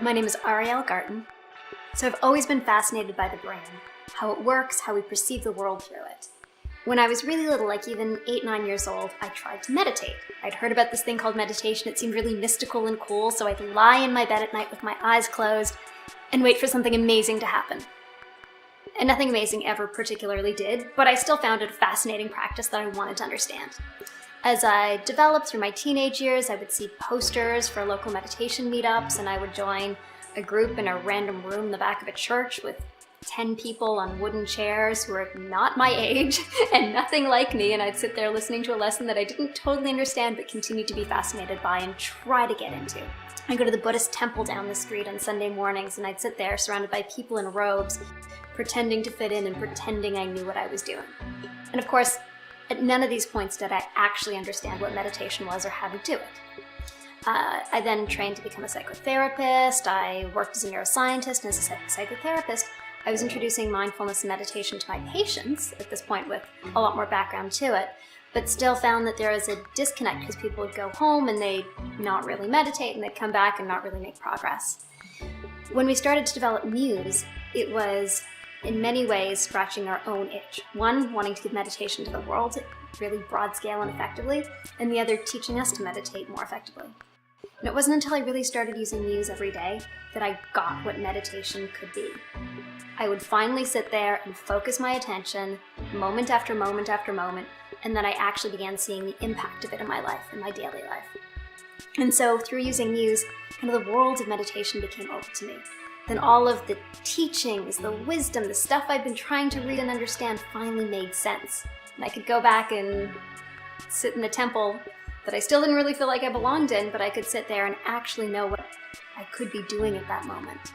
My name is Ariel Garten. So I've always been fascinated by the brain, how it works, how we perceive the world through it. When I was really little, like even 8, 9 years old, I tried to meditate. I'd heard about this thing called meditation. It seemed really mystical and cool, so I'd lie in my bed at night with my eyes closed and wait for something amazing to happen. And nothing amazing ever particularly did, but I still found it a fascinating practice that I wanted to understand. As I developed through my teenage years, I would see posters for local meditation meetups, and I would join a group in a random room in the back of a church with 10 people on wooden chairs who were not my age and nothing like me, and I'd sit there listening to a lesson that I didn't totally understand but continued to be fascinated by and try to get into. I'd go to the Buddhist temple down the street on Sunday mornings, and I'd sit there surrounded by people in robes, pretending to fit in and pretending I knew what I was doing. And of course, at none of these points did I actually understand what meditation was or how to do it. I then trained to become a psychotherapist. I worked as a neuroscientist, and as a psychotherapist, I was introducing mindfulness and meditation to my patients, at this point with a lot more background to it, but still found that there was a disconnect because people would go home and they'd not really meditate, and they'd come back and not really make progress. When we started to develop Muse, it was in many ways scratching our own itch. One, wanting to give meditation to the world, really broad scale and effectively, and the other, teaching us to meditate more effectively. And it wasn't until I really started using Muse every day that I got what meditation could be. I would finally sit there and focus my attention moment after moment after moment, and then I actually began seeing the impact of it in my life, in my daily life. And so through using Muse, kind of the world of meditation became open to me. Then all of the teachings, the wisdom, the stuff I'd been trying to read and understand finally made sense. And I could go back and sit in the temple that I still didn't really feel like I belonged in, but I could sit there and actually know what I could be doing at that moment.